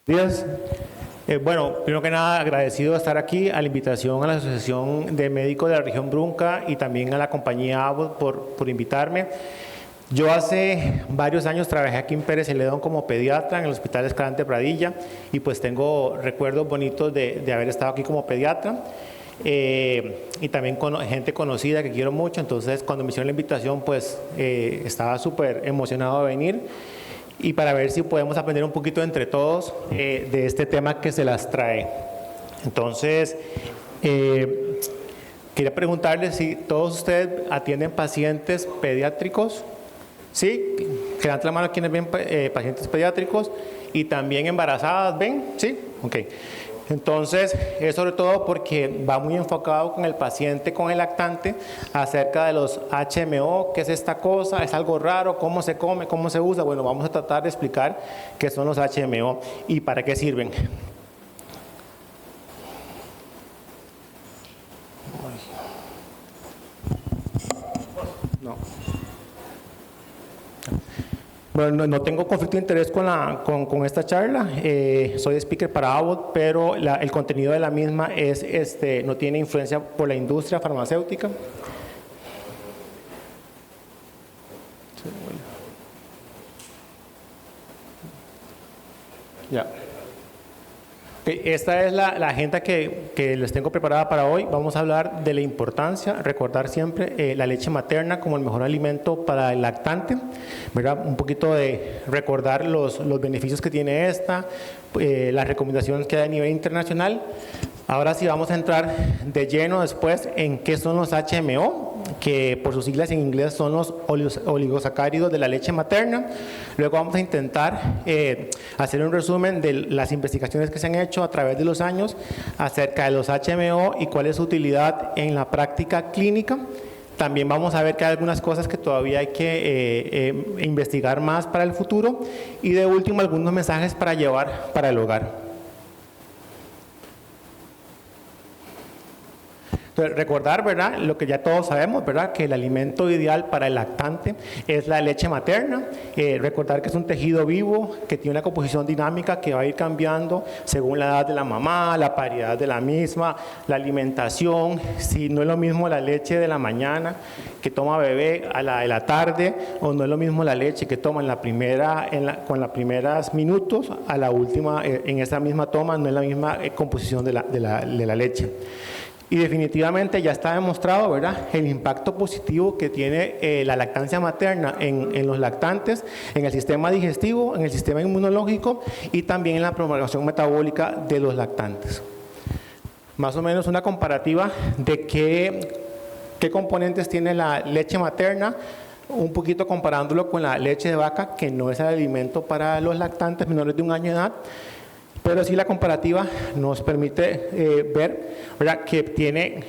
Días. Bueno, primero que nada, agradecido de estar aquí a la invitación a la Asociación de Médicos de la Región Brunca y también a la compañía Abbott por invitarme. Yo hace varios años trabajé aquí en Pérez Celedón como pediatra en el Hospital Escalante Pradilla y pues tengo recuerdos bonitos de haber estado aquí como pediatra. Y también con gente conocida que quiero mucho, entonces cuando me hicieron la invitación pues estaba súper emocionado de venir y para ver si podemos aprender un poquito entre todos de este tema que se las trae. Entonces, quería preguntarles si todos ustedes atienden pacientes pediátricos, ¿sí? Que levanten la mano quienes ven pacientes pediátricos y también embarazadas, ¿ven? ¿Sí? Ok. Entonces, es sobre todo porque va muy enfocado con el paciente, con el lactante, acerca de los HMO, qué es esta cosa, es algo raro, cómo se come, cómo se usa. Bueno, vamos a tratar de explicar qué son los HMO y para qué sirven. No. Bueno, no tengo conflicto de interés con esta charla, soy speaker para Abbott, pero el contenido de la misma no tiene influencia por la industria farmacéutica. Ya. Esta es la agenda que les tengo preparada para hoy. Vamos a hablar de la importancia, recordar siempre la leche materna como el mejor alimento para el lactante, ¿verdad? Un poquito de recordar los beneficios que tiene esta, las recomendaciones que hay a nivel internacional. Ahora sí vamos a entrar de lleno después en qué son los HMO, que por sus siglas en inglés son los oligosacáridos de la leche materna. Luego vamos a intentar hacer un resumen de las investigaciones que se han hecho a través de los años acerca de los HMO y cuál es su utilidad en la práctica clínica. También vamos a ver que hay algunas cosas que todavía hay que investigar más para el futuro. Y de último, algunos mensajes para llevar para el hogar. Entonces, recordar, ¿verdad?, lo que ya todos sabemos, ¿verdad?, que el alimento ideal para el lactante es la leche materna. Recordar que es un tejido vivo, que tiene una composición dinámica que va a ir cambiando según la edad de la mamá, la paridad de la misma, la alimentación, si no es lo mismo la leche de la mañana que toma bebé a la de la tarde, o no es lo mismo la leche que toma con los primeros minutos a la última, en esa misma toma, no es la misma composición de la leche. Y definitivamente ya está demostrado, ¿verdad?, el impacto positivo que tiene la lactancia materna en los lactantes, en el sistema digestivo, en el sistema inmunológico y también en la prolongación metabólica de los lactantes. Más o menos una comparativa de qué componentes tiene la leche materna, un poquito comparándolo con la leche de vaca, que no es el alimento para los lactantes menores de 1 año de edad. Pero sí la comparativa nos permite ver, ¿verdad?, que tiene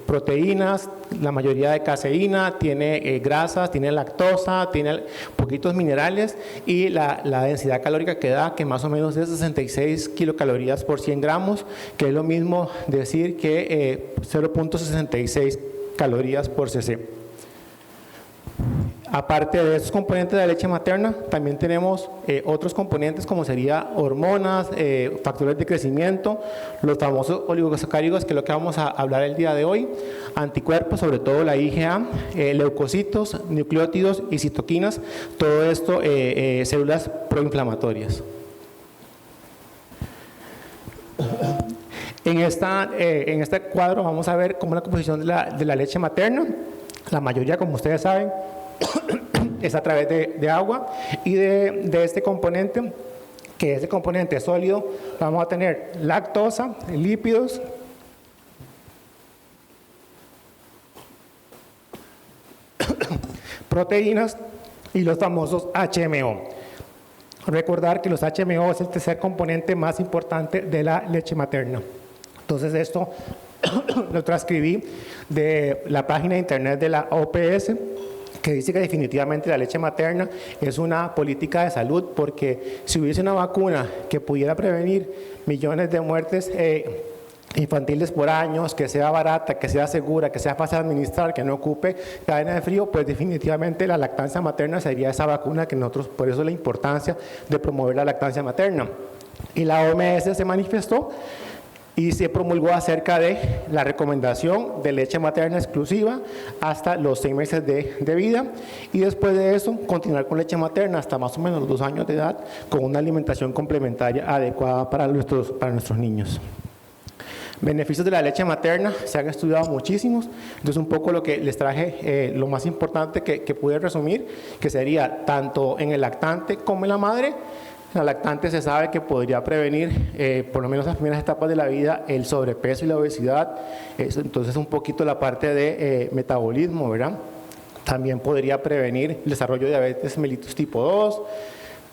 proteínas, la mayoría de caseína, tiene grasas, tiene lactosa, tiene poquitos minerales y la densidad calórica que da, que más o menos es 66 kilocalorías por 100 gramos, que es lo mismo decir que 0.66 calorías por cc. Aparte de esos componentes de la leche materna, también tenemos otros componentes como sería hormonas, factores de crecimiento, los famosos oligosacáridos, que es lo que vamos a hablar el día de hoy, anticuerpos, sobre todo la IgA, leucocitos, nucleótidos y citoquinas, todo esto células proinflamatorias. En este cuadro vamos a ver cómo la composición de la leche materna, la mayoría, como ustedes saben, es a través de agua y de este componente, que es el componente sólido, vamos a tener lactosa, lípidos, proteínas y los famosos HMO. Recordar que los HMO es el tercer componente más importante de la leche materna. Entonces esto lo transcribí de la página de internet de la OPS, que dice que definitivamente la leche materna es una política de salud, porque si hubiese una vacuna que pudiera prevenir millones de muertes infantiles por años, que sea barata, que sea segura, que sea fácil de administrar, que no ocupe cadena de frío, pues definitivamente la lactancia materna sería esa vacuna que nosotros, por eso la importancia de promover la lactancia materna. Y la OMS se manifestó y se promulgó acerca de la recomendación de leche materna exclusiva hasta los 6 meses de vida, y después de eso continuar con leche materna hasta más o menos los 2 años de edad con una alimentación complementaria adecuada para nuestros niños. Beneficios de la leche materna se han estudiado muchísimos, entonces un poco lo que les traje, lo más importante que pude resumir, que sería tanto en el lactante como en la madre. La lactante se sabe que podría prevenir, por lo menos las primeras etapas de la vida, el sobrepeso y la obesidad. Entonces un poquito la parte de metabolismo, ¿verdad? También podría prevenir el desarrollo de diabetes mellitus tipo 2,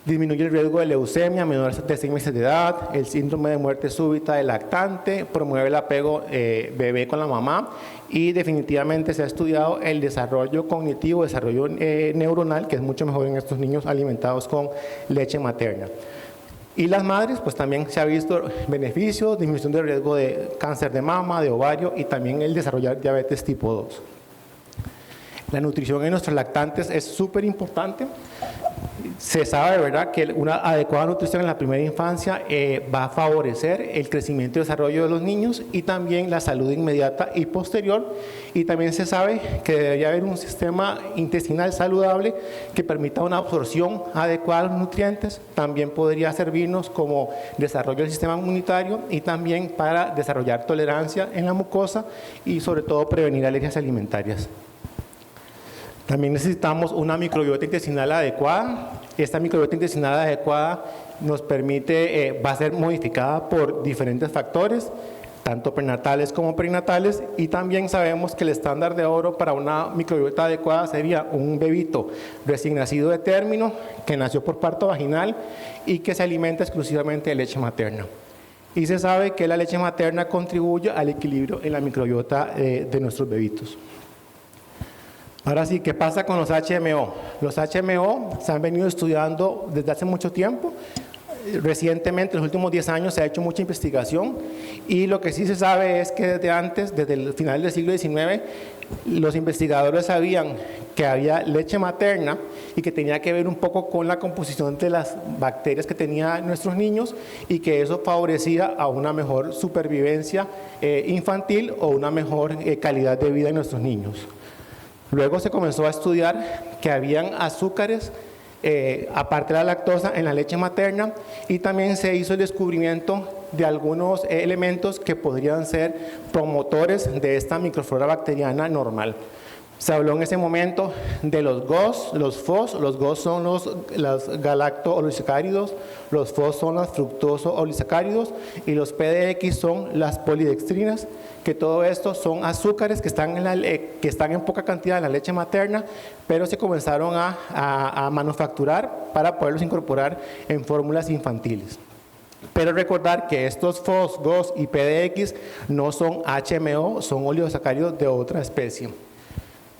disminuye el riesgo de leucemia a menores de 6 meses de edad, el síndrome de muerte súbita del lactante, promueve el apego bebé con la mamá, y definitivamente se ha estudiado el desarrollo cognitivo, desarrollo neuronal, que es mucho mejor en estos niños alimentados con leche materna. Y las madres, pues también se ha visto beneficios, disminución del riesgo de cáncer de mama, de ovario, y también el desarrollar diabetes tipo 2. La nutrición en nuestros lactantes es súper importante. Se sabe, ¿verdad?, que una adecuada nutrición en la primera infancia va a favorecer el crecimiento y desarrollo de los niños y también la salud inmediata y posterior. Y también se sabe que debería haber un sistema intestinal saludable que permita una absorción adecuada de los nutrientes. También podría servirnos como desarrollo del sistema inmunitario y también para desarrollar tolerancia en la mucosa y sobre todo prevenir alergias alimentarias. También necesitamos una microbiota intestinal adecuada. Esta microbiota intestinal adecuada nos permite, va a ser modificada por diferentes factores, tanto prenatales como perinatales, y también sabemos que el estándar de oro para una microbiota adecuada sería un bebito recién nacido de término, que nació por parto vaginal y que se alimenta exclusivamente de leche materna. Y se sabe que la leche materna contribuye al equilibrio en la microbiota de nuestros bebitos. Ahora sí, ¿qué pasa con los HMO? Los HMO se han venido estudiando desde hace mucho tiempo. Recientemente, en los últimos 10 años, se ha hecho mucha investigación, y lo que sí se sabe es que desde antes, desde el final del siglo XIX, los investigadores sabían que había leche materna y que tenía que ver un poco con la composición de las bacterias que tenían nuestros niños, y que eso favorecía a una mejor supervivencia infantil o una mejor calidad de vida en nuestros niños. Luego se comenzó a estudiar que habían azúcares, aparte de la lactosa, en la leche materna, y también se hizo el descubrimiento de algunos elementos que podrían ser promotores de esta microflora bacteriana normal. Se habló en ese momento de los GOS, los FOS. Los GOS son los galacto-oligosacáridos, los FOS son los fructoso-oligosacáridos, y los PDX son las polidextrinas, que todo esto son azúcares que están en poca cantidad en la leche materna, pero se comenzaron a manufacturar para poderlos incorporar en fórmulas infantiles. Pero recordar que estos FOS, GOS y PDX no son HMO, son oligosacáridos de otra especie.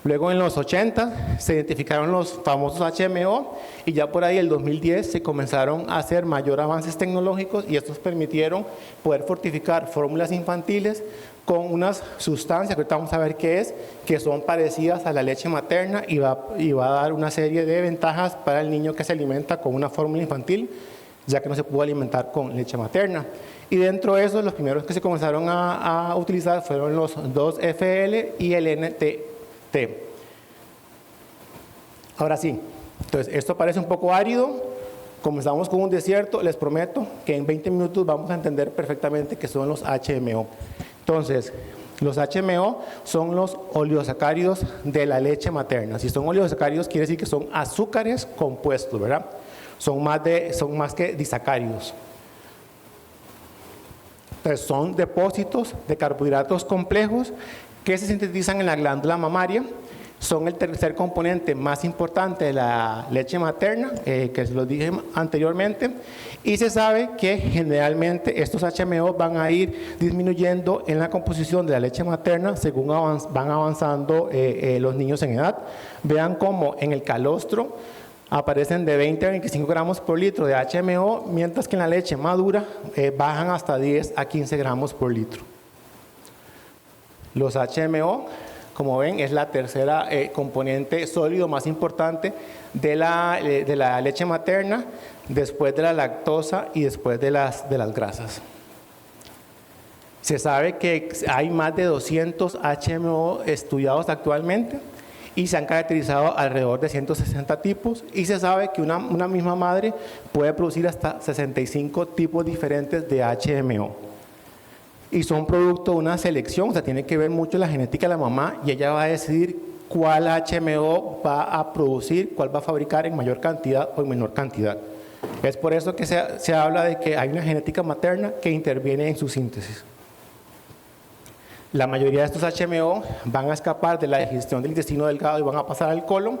Luego en los 80 se identificaron los famosos HMO, y ya por ahí el 2010 se comenzaron a hacer mayor avances tecnológicos, y estos permitieron poder fortificar fórmulas infantiles con unas sustancias que ahorita vamos a ver qué es, que son parecidas a la leche materna, y va a dar una serie de ventajas para el niño que se alimenta con una fórmula infantil, ya que no se pudo alimentar con leche materna. Y dentro de eso, los primeros que se comenzaron a utilizar fueron los 2FL y el NT. Ahora sí, entonces esto parece un poco árido, comenzamos con un desierto. Les prometo que en 20 minutos vamos a entender perfectamente qué son los HMO. Entonces, los HMO son los oligosacáridos de la leche materna. Si son oligosacáridos, quiere decir que son azúcares compuestos, ¿verdad? Son más que disacáridos. Entonces, son depósitos de carbohidratos complejos que se sintetizan en la glándula mamaria. Son el tercer componente más importante de la leche materna, que se lo dije anteriormente, y se sabe que generalmente estos HMO van a ir disminuyendo en la composición de la leche materna según van avanzando los niños en edad. Vean cómo en el calostro aparecen de 20 a 25 gramos por litro de HMO, mientras que en la leche madura bajan hasta 10 a 15 gramos por litro. Los HMO, Como ven, es la tercera componente sólido más importante de la leche materna, después de la lactosa y después de las grasas. Se sabe que hay más de 200 HMO estudiados actualmente y se han caracterizado alrededor de 160 tipos, y se sabe que una misma madre puede producir hasta 65 tipos diferentes de HMO. Y son producto de una selección, o sea, tiene que ver mucho la genética de la mamá, y ella va a decidir cuál HMO va a producir, cuál va a fabricar en mayor cantidad o en menor cantidad. Es por eso que se habla de que hay una genética materna que interviene en su síntesis. La mayoría de estos HMO van a escapar de la digestión del intestino delgado y van a pasar al colon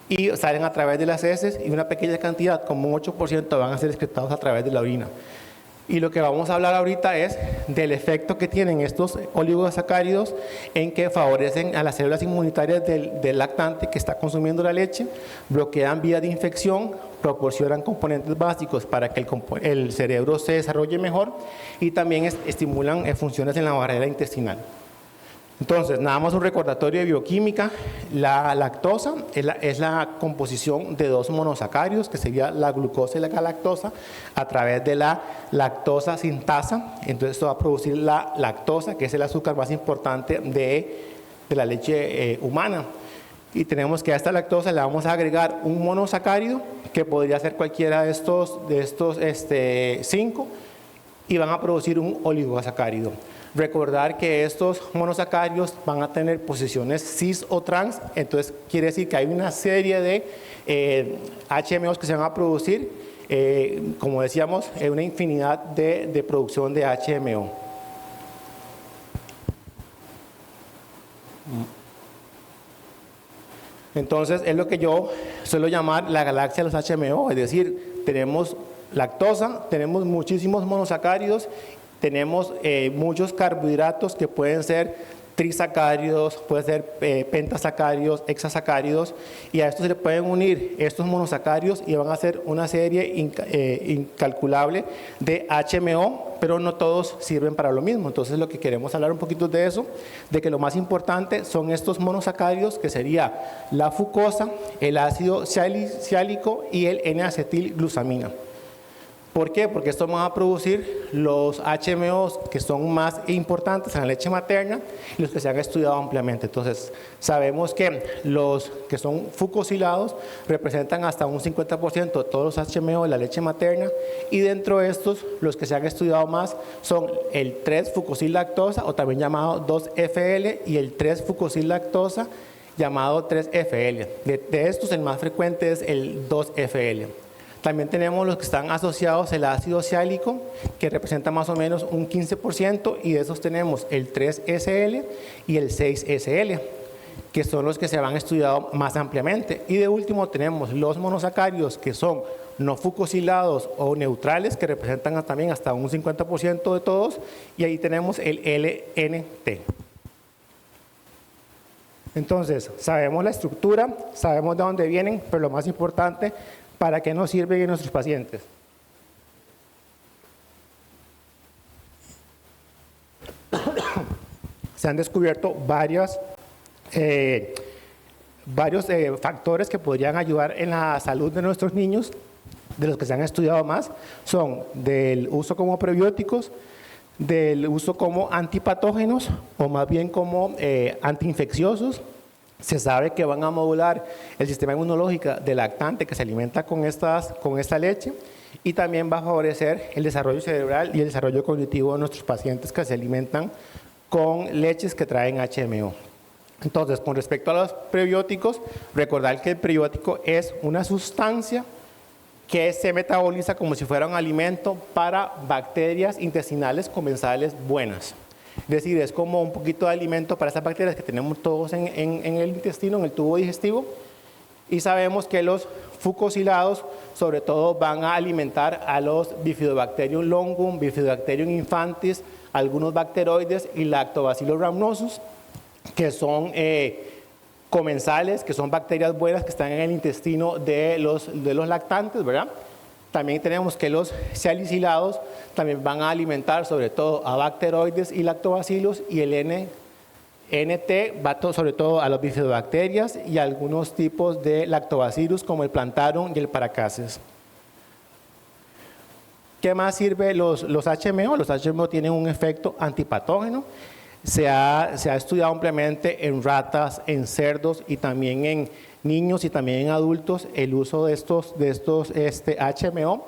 y salen a través de las heces, y una pequeña cantidad, como un 8%, van a ser excretados a través de la orina. Y lo que vamos a hablar ahorita es del efecto que tienen estos oligosacáridos en que favorecen a las células inmunitarias del lactante que está consumiendo la leche, bloquean vías de infección, proporcionan componentes básicos para que el cerebro se desarrolle mejor, y también estimulan funciones en la barrera intestinal. Entonces, nada más un recordatorio de bioquímica. La lactosa es la composición de dos monosacáridos, que sería la glucosa y la galactosa, a través de la lactosa sintasa. Entonces, esto va a producir la lactosa, que es el azúcar más importante de la leche humana. Y tenemos que a esta lactosa le vamos a agregar un monosacárido, que podría ser cualquiera de estos 5, y van a producir un oligosacárido. Recordar que estos monosacáridos van a tener posiciones cis o trans, entonces quiere decir que hay una serie de HMOs que se van a producir, como decíamos, una infinidad de producción de HMO. Entonces es lo que yo suelo llamar la galaxia de los HMO, es decir, tenemos lactosa, tenemos muchísimos monosacáridos, tenemos muchos carbohidratos que pueden ser trisacáridos, pueden ser pentasacáridos, hexasacáridos, y a estos se le pueden unir estos monosacáridos y van a ser una serie incalculable de HMO, pero no todos sirven para lo mismo. Entonces lo que queremos hablar un poquito de eso, de que lo más importante son estos monosacáridos, que sería la fucosa, el ácido siálico y el N-acetilglusamina. ¿Por qué? Porque esto va a producir los HMOs que son más importantes en la leche materna y los que se han estudiado ampliamente. Entonces, sabemos que los que son fucosilados representan hasta un 50% de todos los HMO de la leche materna, y dentro de estos, los que se han estudiado más son el 3-fucosil-lactosa, o también llamado 2-FL, y el 3-fucosil-lactosa, llamado 3-FL. De estos, el más frecuente es el 2-FL. También tenemos los que están asociados al ácido siálico, que representa más o menos un 15%, y de esos tenemos el 3-SL y el 6-SL, que son los que se han estudiado más ampliamente. Y de último tenemos los monosacáridos, que son no fucosilados o neutrales, que representan también hasta un 50% de todos, y ahí tenemos el LNT. Entonces, sabemos la estructura, sabemos de dónde vienen, pero lo más importante, ¿para qué nos sirven en nuestros pacientes? Se han descubierto varios factores que podrían ayudar en la salud de nuestros niños. De los que se han estudiado más son del uso como prebióticos, del uso como antipatógenos, o más bien como antiinfecciosos. Se sabe que van a modular el sistema inmunológico del lactante que se alimenta con esta leche, y también va a favorecer el desarrollo cerebral y el desarrollo cognitivo de nuestros pacientes que se alimentan con leches que traen HMO. Entonces, con respecto a los prebióticos, recordar que el prebiótico es una sustancia que se metaboliza como si fuera un alimento para bacterias intestinales comensales buenas. Es decir, es como un poquito de alimento para esas bacterias que tenemos todos en el intestino, en el tubo digestivo, y sabemos que los fucosilados sobre todo van a alimentar a los Bifidobacterium longum, Bifidobacterium infantis, algunos bacteroides y Lactobacillus rhamnosus, que son comensales, que son bacterias buenas que están en el intestino de los lactantes, ¿verdad? También tenemos que los salicilados también van a alimentar sobre todo a bacteroides y lactobacilos, y el NT va sobre todo a las bifidobacterias y a algunos tipos de lactobacillus como el plantarum y el paracases. ¿Qué más sirve los HMO? Los HMO tienen un efecto antipatógeno. Se ha estudiado ampliamente en ratas, en cerdos y también en niños y también en adultos el uso de estos HMO,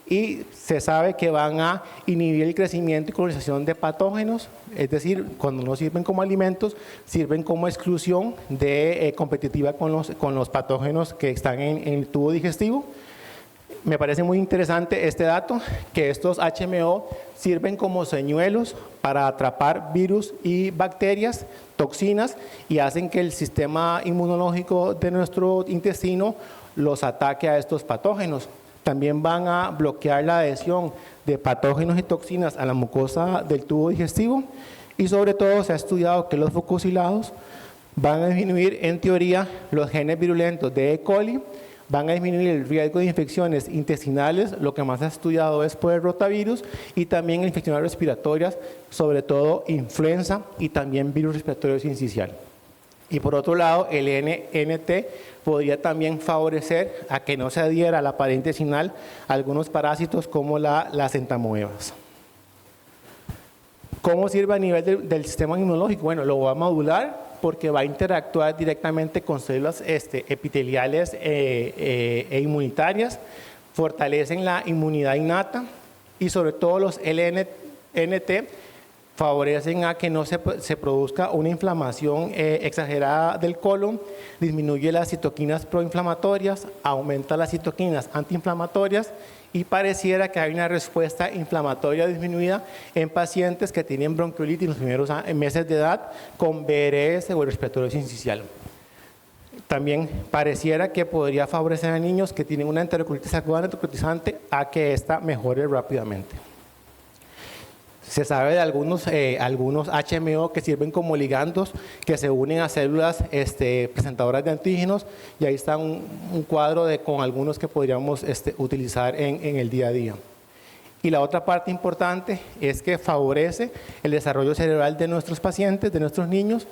y se sabe que van a inhibir el crecimiento y colonización de patógenos, es decir, cuando no sirven como alimentos, sirven como exclusión competitiva con los patógenos que están en el tubo digestivo. Me parece muy interesante este dato, que estos HMO sirven como señuelos para atrapar virus y bacterias, toxinas, y hacen que el sistema inmunológico de nuestro intestino los ataque a estos patógenos. También van a bloquear la adhesión de patógenos y toxinas a la mucosa del tubo digestivo, y sobre todo se ha estudiado que los fucosilados van a disminuir en teoría los genes virulentos de E. coli, van a disminuir el riesgo de infecciones intestinales, lo que más se ha estudiado es por el rotavirus, y también infecciones respiratorias, sobre todo influenza y también virus respiratorio sincicial. Y por otro lado, el NT podría también favorecer a que no se adhiera a la pared intestinal algunos parásitos como las entamoebas. ¿Cómo sirve a nivel del sistema inmunológico? Bueno, lo va a modular porque va a interactuar directamente con células epiteliales e inmunitarias, fortalecen la inmunidad innata, y sobre todo los LNT favorecen a que no se produzca una inflamación exagerada del colon, disminuye las citoquinas proinflamatorias, aumenta las citoquinas antiinflamatorias, y pareciera que hay una respuesta inflamatoria disminuida en pacientes que tienen bronquiolitis en los primeros meses de edad con BRS o el respiratorio sincicial. También pareciera que podría favorecer a niños que tienen una enterocolitis aguda necrotizante a que ésta mejore rápidamente. Se sabe de algunos HMO que sirven como ligandos que se unen a células presentadoras de antígenos, y ahí está un cuadro con algunos que podríamos utilizar en el día a día. Y la otra parte importante es que favorece el desarrollo cerebral de nuestros pacientes, de nuestros niños,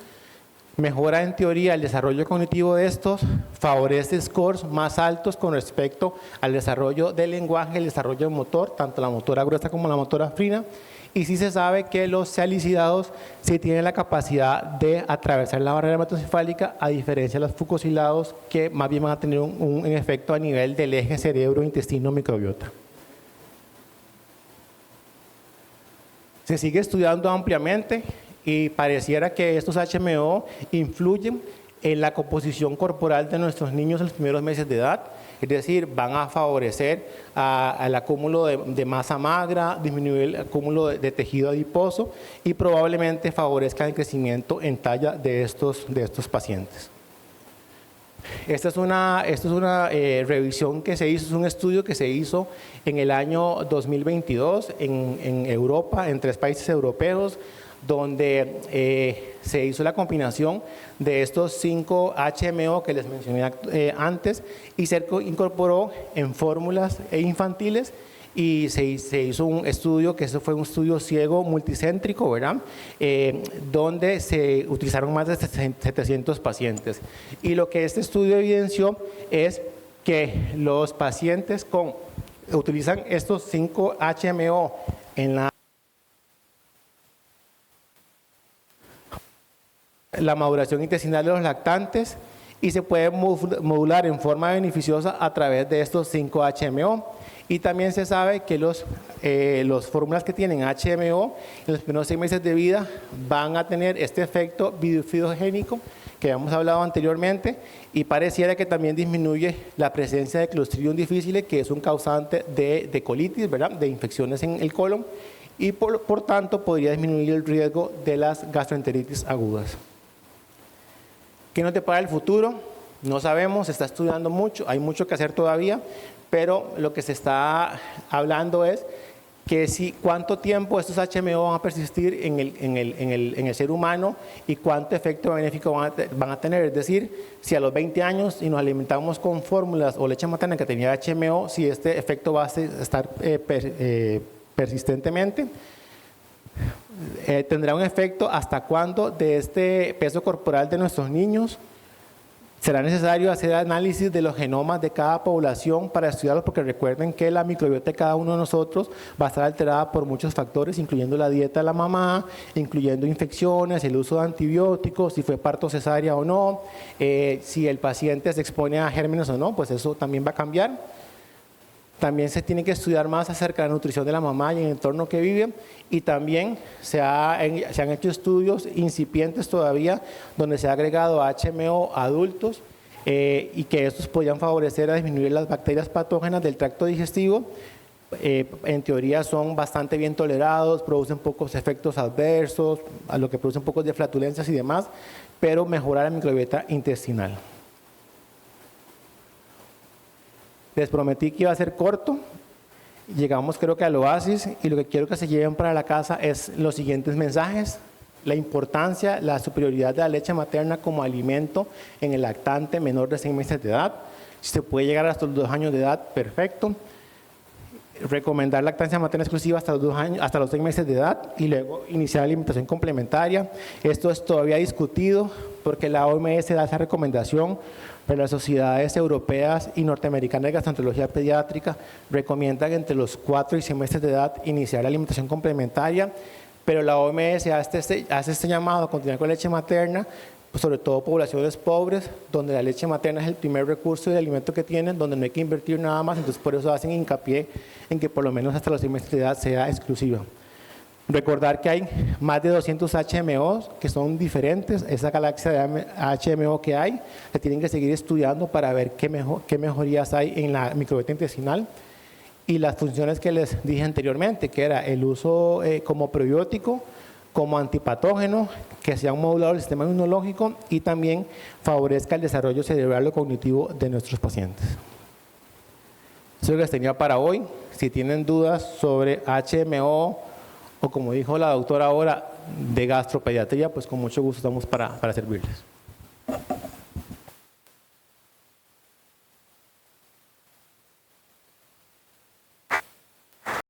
mejora en teoría el desarrollo cognitivo de estos, favorece scores más altos con respecto al desarrollo del lenguaje, el desarrollo motor, tanto la motora gruesa como la motora fina. Y sí se sabe que los salicilados sí tienen la capacidad de atravesar la barrera hematocefálica, a diferencia de los fucosilados, que más bien van a tener un efecto a nivel del eje cerebro-intestino-microbiota. Se sigue estudiando ampliamente y pareciera que estos HMO influyen en la composición corporal de nuestros niños en los primeros meses de edad. Es decir, van a favorecer al acúmulo de masa magra, disminuir el acúmulo de tejido adiposo, y probablemente favorezcan el crecimiento en talla de estos pacientes. Esta es una revisión que se hizo, es un estudio que se hizo en el año 2022 en Europa, en 3 países europeos, donde se hizo la combinación de estos 5 HMO que les mencioné antes, y se incorporó en fórmulas infantiles, y se hizo un estudio, que eso fue un estudio ciego multicéntrico, ¿verdad? Donde se utilizaron más de 700 pacientes. Y lo que este estudio evidenció es que los pacientes utilizan estos 5 HMO en la maduración intestinal de los lactantes, y se puede modular en forma beneficiosa a través de estos 5 HMO. Y también se sabe que los fórmulas que tienen HMO en los primeros 6 meses de vida van a tener este efecto bifidogénico que habíamos hablado anteriormente, y pareciera que también disminuye la presencia de Clostridium difficile, que es un causante de colitis, ¿verdad?, de infecciones en el colon, y por tanto podría disminuir el riesgo de las gastroenteritis agudas. ¿Qué nos depara el futuro? No sabemos, se está estudiando mucho, hay mucho que hacer todavía, pero lo que se está hablando es que cuánto tiempo estos HMO van a persistir en el ser humano, y cuánto efecto benéfico van a tener. Es decir, si a los 20 años y nos alimentamos con fórmulas o leche materna que tenía HMO, si este efecto va a estar persistentemente. ¿Tendrá un efecto hasta cuándo de este peso corporal de nuestros niños? Será necesario hacer análisis de los genomas de cada población para estudiarlos, porque recuerden que la microbiota de cada uno de nosotros va a estar alterada por muchos factores, incluyendo la dieta de la mamá, incluyendo infecciones, el uso de antibióticos, si fue parto cesárea o no, si el paciente se expone a gérmenes o no, pues eso también va a cambiar. También se tiene que estudiar más acerca de la nutrición de la mamá y el entorno que vive, y también se han hecho estudios incipientes todavía donde se ha agregado HMO a adultos y que estos podrían favorecer a disminuir las bacterias patógenas del tracto digestivo. En teoría son bastante bien tolerados, producen pocos efectos adversos, a lo que producen pocos de flatulencias y demás, pero mejorar la microbiota intestinal. Les prometí que iba a ser corto, llegamos creo que al oasis, y lo que quiero que se lleven para la casa es los siguientes mensajes: la importancia, la superioridad de la leche materna como alimento en el lactante menor de 6 meses de edad. Si se puede llegar hasta los 2 años de edad, perfecto. Recomendar lactancia materna exclusiva hasta los 2 años, hasta los 6 meses de edad, y luego iniciar alimentación complementaria. Esto es todavía discutido porque la OMS da esa recomendación, pero las sociedades europeas y norteamericanas de gastroenterología pediátrica recomiendan entre los 4 y 6 meses de edad iniciar la alimentación complementaria, pero la OMS hace este llamado a continuar con leche materna, pues sobre todo poblaciones pobres, donde la leche materna es el primer recurso de alimento que tienen, donde no hay que invertir nada más, entonces por eso hacen hincapié en que por lo menos hasta los 6 meses de edad sea exclusiva. Recordar que hay más de 200 HMOs que son diferentes, esa galaxia de HMO que hay, se tienen que seguir estudiando para ver qué mejorías hay en la microbiota intestinal, y las funciones que les dije anteriormente, que era el uso como probiótico, como antipatógeno, que sea un modulador del sistema inmunológico y también favorezca el desarrollo cerebral o cognitivo de nuestros pacientes. Eso es lo que les tenía para hoy. Si tienen dudas sobre HMO o, como dijo la doctora ahora, de gastropediatría, pues con mucho gusto estamos para servirles.